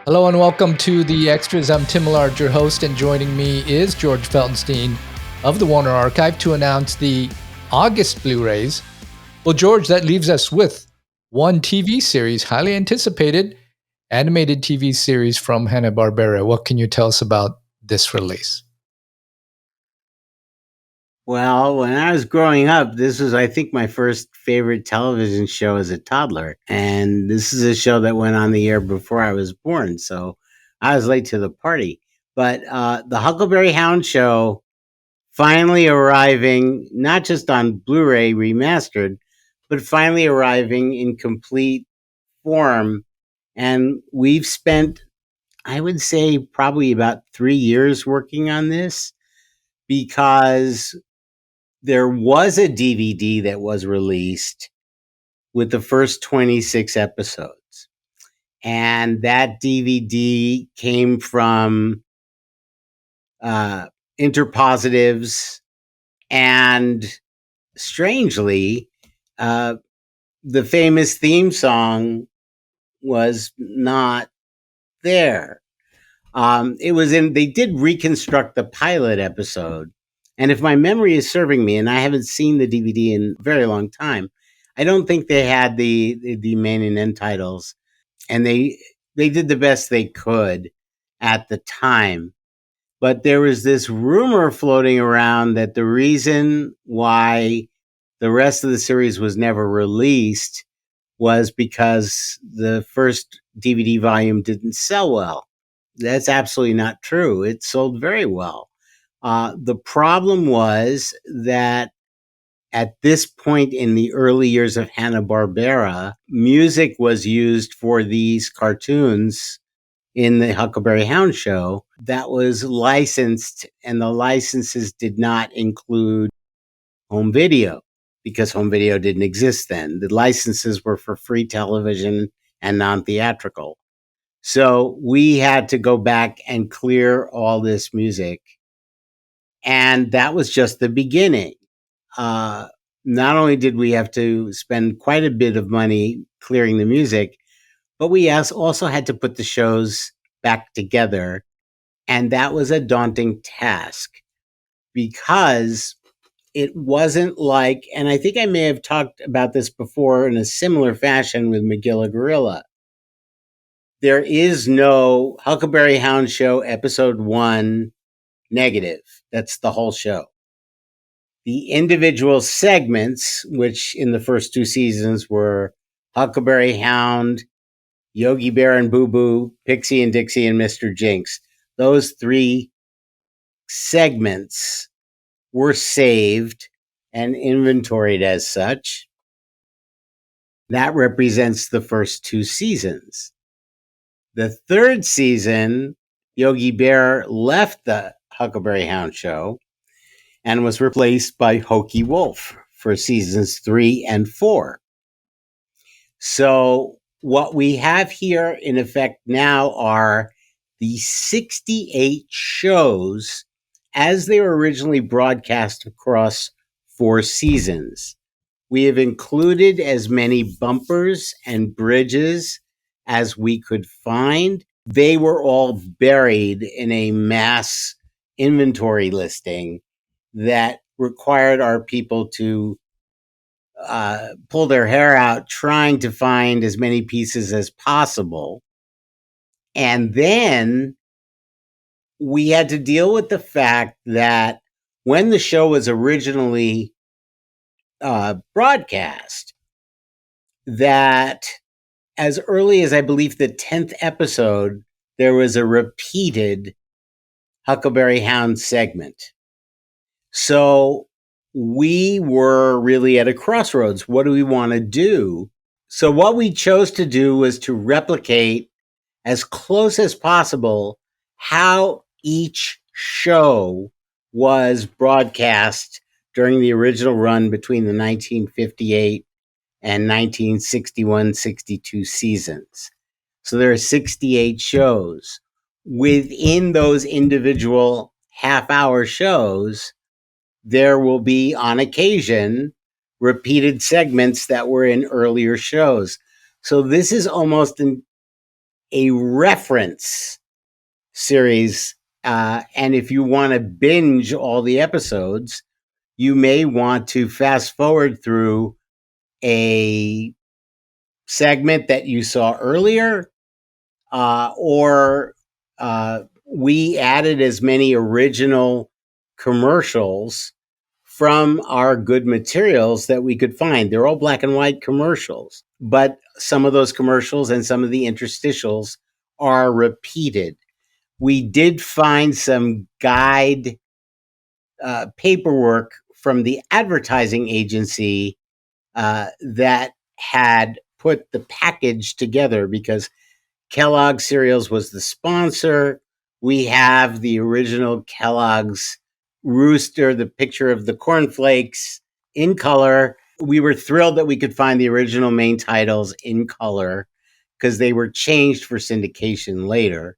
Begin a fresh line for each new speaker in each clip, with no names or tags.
Hello and welcome to the Extras. I'm Tim Millard, your host, and joining me is George Feltenstein of the Warner Archive to announce the August Blu-rays. Well, George, that leaves us with one TV series, highly anticipated, animated TV series from Hanna-Barbera. What can you tell us about this release?
Well, when I was growing up, this was, I think, my first favorite television show as a toddler. And this is a show that went on the air before I was born. So I was late to the party. But the Huckleberry Hound Show finally arriving, not just on Blu-ray remastered, but finally arriving in complete form. And we've spent, I would say, probably about 3 years working on this because there was a DVD that was released with the first 26 episodes. And that DVD came from Interpositives. And strangely, the famous theme song was not there. They did reconstruct the pilot episode. And if my memory is serving me, and I haven't seen the DVD in a very long time, I don't think they had the main and end titles. And they did the best they could at the time. But there was this rumor floating around that the reason why the rest of the series was never released was because the first DVD volume didn't sell well. That's absolutely not true. It sold very well. The problem was that at this point in the early years of Hanna-Barbera, music was used for these cartoons in the Huckleberry Hound Show that was licensed, and the licenses did not include home video because home video didn't exist then. The licenses were for free television and non-theatrical. So we had to go back and clear all this music. And that was just the beginning. Not only did we have to spend quite a bit of money clearing the music, but we also had to put the shows back together. And that was a daunting task because it wasn't like, and I think I may have talked about this before in a similar fashion with Magilla Gorilla. There is no Huckleberry Hound Show episode 1 negative. That's the whole show. The individual segments, which in the first 2 seasons were Huckleberry Hound, Yogi Bear and Boo Boo, Pixie and Dixie, and Mr. Jinx, those 3 segments were saved and inventoried as such. That represents the first 2 seasons. The 3rd season, Yogi Bear left the Huckleberry Hound Show and was replaced by Hokey Wolf for seasons 3 and 4. So what we have here in effect now are the 68 shows as they were originally broadcast across 4 seasons. We have included as many bumpers and bridges as we could find. They were all buried in a mass inventory listing that required our people to pull their hair out trying to find as many pieces as possible. And then we had to deal with the fact that when the show was originally broadcast, that as early as I believe the 10th episode, there was a repeated Huckleberry Hound segment. So we were really at a crossroads. What do we want to do? So what we chose to do was to replicate as close as possible how each show was broadcast during the original run between the 1958 and 1961-62 seasons. So there are 68 shows. Within those individual half-hour shows, there will be, on occasion, repeated segments that were in earlier shows. So this is almost a reference series. And if you want to binge all the episodes, you may want to fast forward through a segment that you saw earlier, or we added as many original commercials from our good materials that we could find. They're all black and white commercials, but some of those commercials and some of the interstitials are repeated. We did find some guide paperwork from the advertising agency that had put the package together, because Kellogg's cereals was the sponsor. We have the original Kellogg's rooster, the picture of the cornflakes in color. We were thrilled that we could find the original main titles in color because they were changed for syndication later.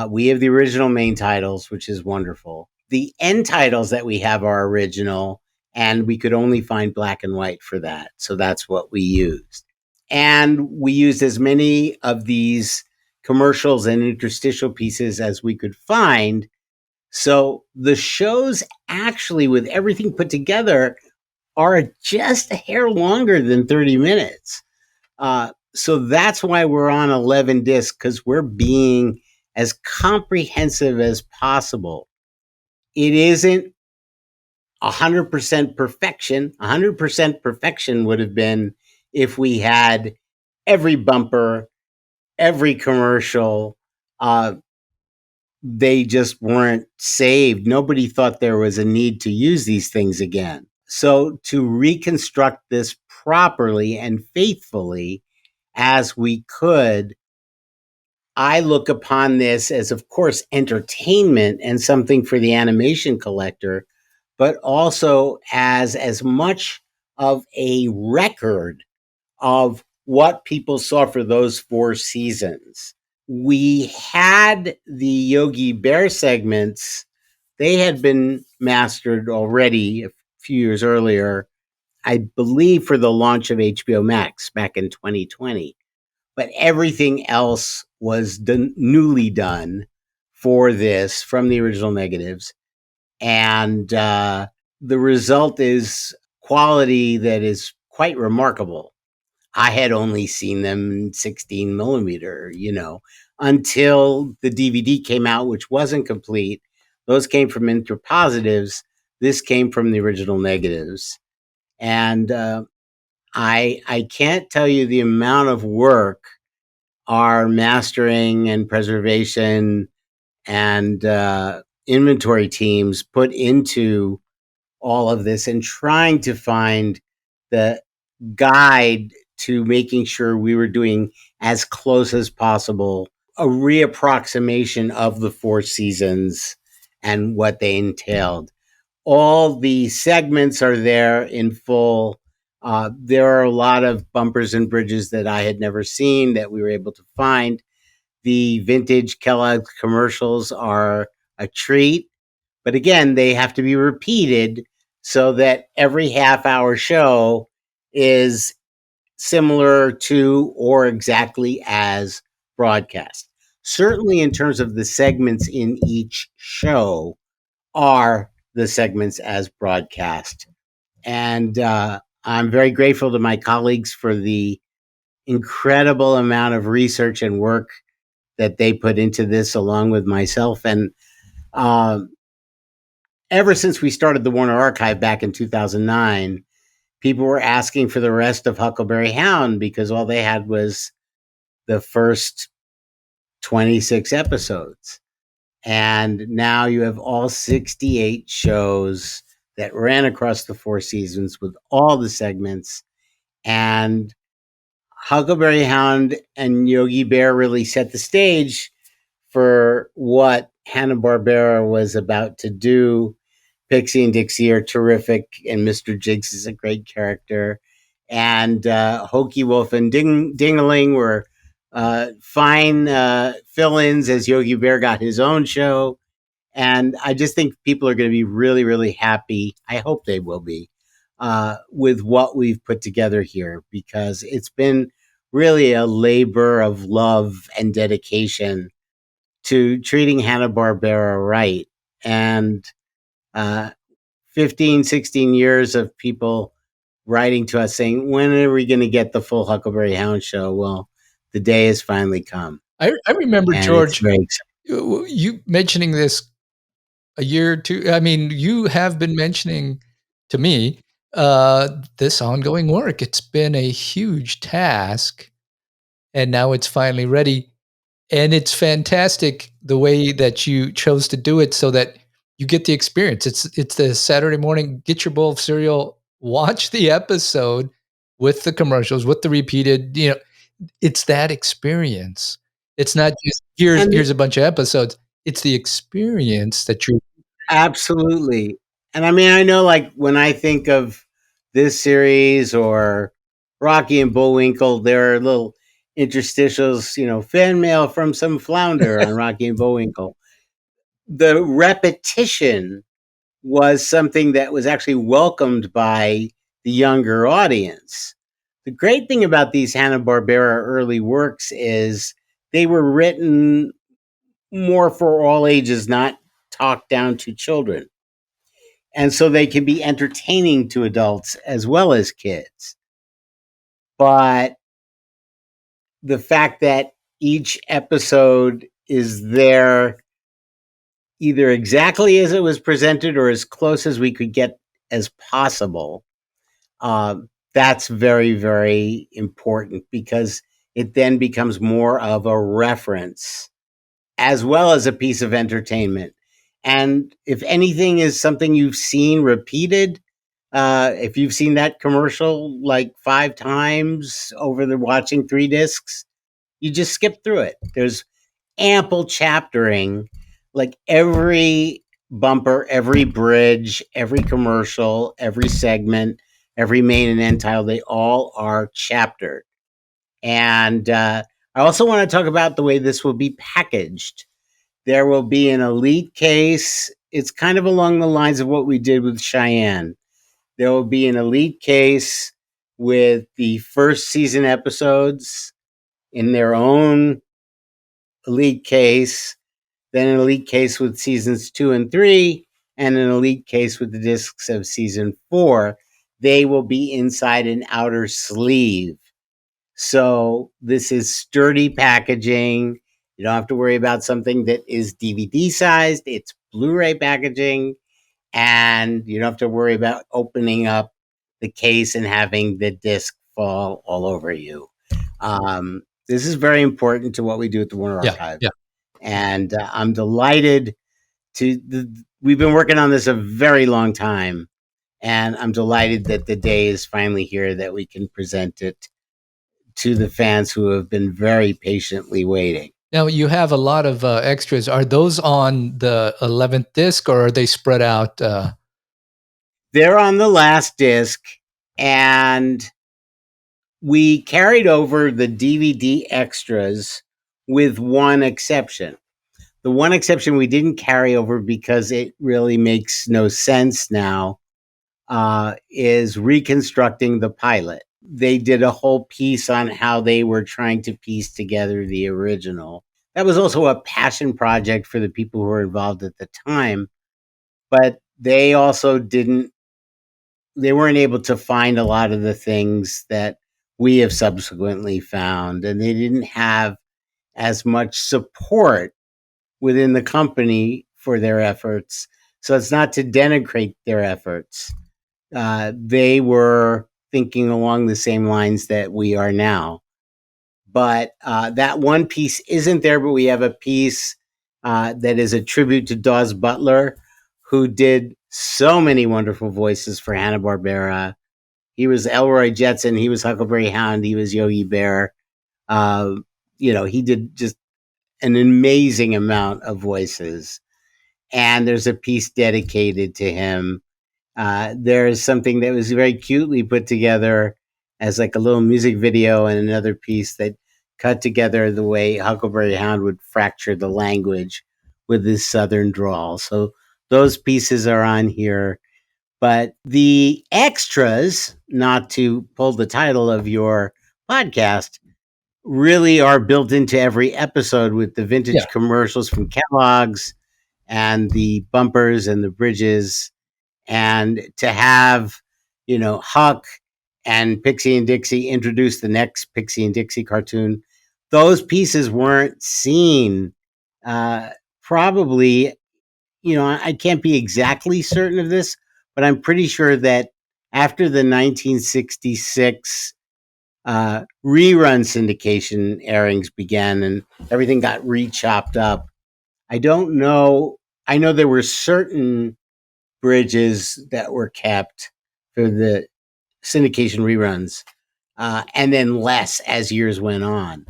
We have the original main titles, which is wonderful. The end titles that we have are original, and we could only find black and white for that. So that's what we used. And we used as many of these commercials and interstitial pieces as we could find. So the shows, actually, with everything put together, are just a hair longer than 30 minutes. So that's why we're on 11 discs, because we're being as comprehensive as possible. It isn't 100% perfection. 100% perfection would have been if we had every bumper, every commercial. They just weren't saved. Nobody thought there was a need to use these things again. So to reconstruct this properly and faithfully as we could, I look upon this as, of course, entertainment and something for the animation collector, but also as much of a record of what people saw for those 4 seasons. We had the Yogi Bear segments. They had been mastered already a few years earlier, I believe, for the launch of HBO Max back in 2020. But everything else was newly done for this from the original negatives. And the result is quality that is quite remarkable. I had only seen them in 16 millimeter, until the DVD came out, which wasn't complete. Those came from interpositives. This came from the original negatives. And I can't tell you the amount of work our mastering and preservation and inventory teams put into all of this and trying to find the guide to making sure we were doing as close as possible a reapproximation of the 4 seasons and what they entailed. All the segments are there in full. There are a lot of bumpers and bridges that I had never seen that we were able to find. The vintage Kellogg's commercials are a treat, but again, they have to be repeated so that every half-hour show is similar to or exactly as broadcast. Certainly in terms of the segments in each show are the segments as broadcast. And I'm very grateful to my colleagues for the incredible amount of research and work that they put into this along with myself. And ever since we started the Warner Archive back in 2009, people were asking for the rest of Huckleberry Hound because all they had was the first 26 episodes. And now you have all 68 shows that ran across the 4 seasons with all the segments. And Huckleberry Hound and Yogi Bear really set the stage for what Hanna-Barbera was about to do. Pixie and Dixie are terrific, and Mr. Jigs is a great character. And Hokey Wolf and Dingaling were fine fill-ins as Yogi Bear got his own show. And I just think people are going to be really, really happy. I hope they will be with what we've put together here, because it's been really a labor of love and dedication to treating Hanna-Barbera right. And uh, 15, 16 years of people writing to us saying, when are we going to get the full Huckleberry Hound show? Well, the day has finally come.
I remember,
And it's
George,
very exciting.
you mentioning this a year or two. I mean, you have been mentioning to me this ongoing work. It's been a huge task, and now it's finally ready. And it's fantastic the way that you chose to do it so that you get the experience. It's the Saturday morning, get your bowl of cereal, watch the episode with the commercials, with the repeated, it's that experience. It's not just
And
here's a bunch of episodes. It's the experience that you
absolutely. And I mean, I know like when I think of this series or Rocky and Bullwinkle, there are little interstitials, fan mail from some flounder on Rocky and Bullwinkle. The repetition was something that was actually welcomed by the younger audience. The great thing about these Hanna-Barbera early works is they were written more for all ages, not talked down to children. And so they can be entertaining to adults as well as kids. But the fact that each episode is there either exactly as it was presented or as close as we could get as possible, that's very, very important because it then becomes more of a reference as well as a piece of entertainment. And if anything is something you've seen repeated, if you've seen that commercial like 5 times over the watching 3 discs, you just skip through it. There's ample chaptering, like every bumper, every bridge, every commercial, every segment, every main and end title, they all are chaptered. And I also want to talk about the way this will be packaged. There will be an elite case. It's kind of along the lines of what we did with Cheyenne. There will be an elite case with the first season episodes in their own elite case, then an elite case with seasons 2 and 3, and an elite case with the discs of season 4. They will be inside an outer sleeve. So this is sturdy packaging. You don't have to worry about something that is DVD sized. It's Blu-ray packaging, and you don't have to worry about opening up the case and having the disc fall all over you. This is very important to what we do at the Warner Archive.
yeah.
And I'm delighted we've been working on this a very long time, and I'm delighted that the day is finally here that we can present it to the fans who have been very patiently waiting.
Now you have a lot of extras. Are those on the 11th disc or are they spread out?
They're on the last disc, and we carried over the DVD extras with one exception. The one exception we didn't carry over because it really makes no sense now is reconstructing the pilot. They did a whole piece on how they were trying to piece together the original. That was also a passion project for the people who were involved at the time, but they also they weren't able to find a lot of the things that we have subsequently found, and they didn't have as much support within the company for their efforts. So it's not to denigrate their efforts. They were thinking along the same lines that we are now. But that one piece isn't there, but we have a piece that is a tribute to Dawes Butler, who did so many wonderful voices for Hanna-Barbera. He was Elroy Jetson, he was Huckleberry Hound, he was Yogi Bear. He did just an amazing amount of voices. And there's a piece dedicated to him. There's something that was very cutely put together as like a little music video, and another piece that cut together the way Huckleberry Hound would fracture the language with his southern drawl. So those pieces are on here. But the extras, not to pull the title of your podcast, really are built into every episode with the
Yeah.
vintage commercials from Kellogg's and the bumpers and the bridges. And to have, Huck and Pixie and Dixie introduce the next Pixie and Dixie cartoon, those pieces weren't seen. Probably, I can't be exactly certain of this, but I'm pretty sure that after the 1966 rerun syndication airings began and everything got re-chopped up, I don't know. I know there were certain bridges that were kept for the syndication reruns, and then less as years went on.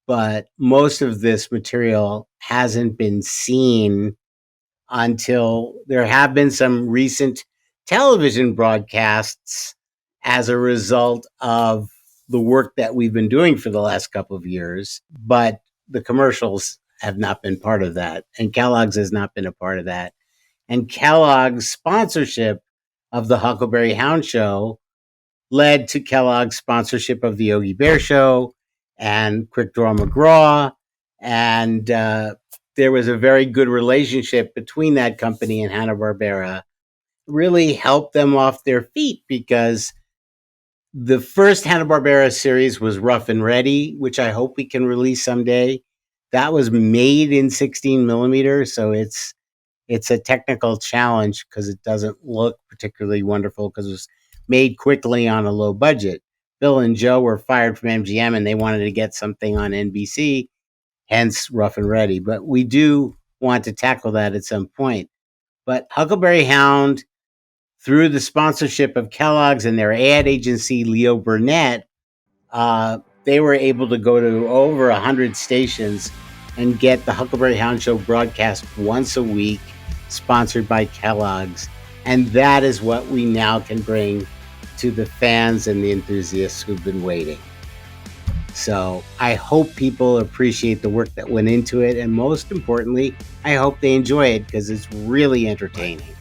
But most of this material hasn't been seen until there have been some recent television broadcasts as a result of the work that we've been doing for the last couple of years. But the commercials have not been part of that, and Kellogg's has not been a part of that. And Kellogg's sponsorship of the Huckleberry Hound Show led to Kellogg's sponsorship of the Yogi Bear Show and Quick Draw McGraw. And there was a very good relationship between that company and Hanna-Barbera. Really helped them off their feet because the first Hanna-Barbera series was Rough and Ready, which I hope we can release someday. That was made in 16 millimeter, so it's a technical challenge because it doesn't look particularly wonderful because it was made quickly on a low budget. Bill and Joe were fired from MGM and they wanted to get something on NBC, hence Rough and Ready. But we do want to tackle that at some point. But Huckleberry Hound, through the sponsorship of Kellogg's and their ad agency, Leo Burnett, they were able to go to over 100 stations and get the Huckleberry Hound Show broadcast once a week, sponsored by Kellogg's. And that is what we now can bring to the fans and the enthusiasts who've been waiting. So I hope people appreciate the work that went into it. And most importantly, I hope they enjoy it because it's really entertaining.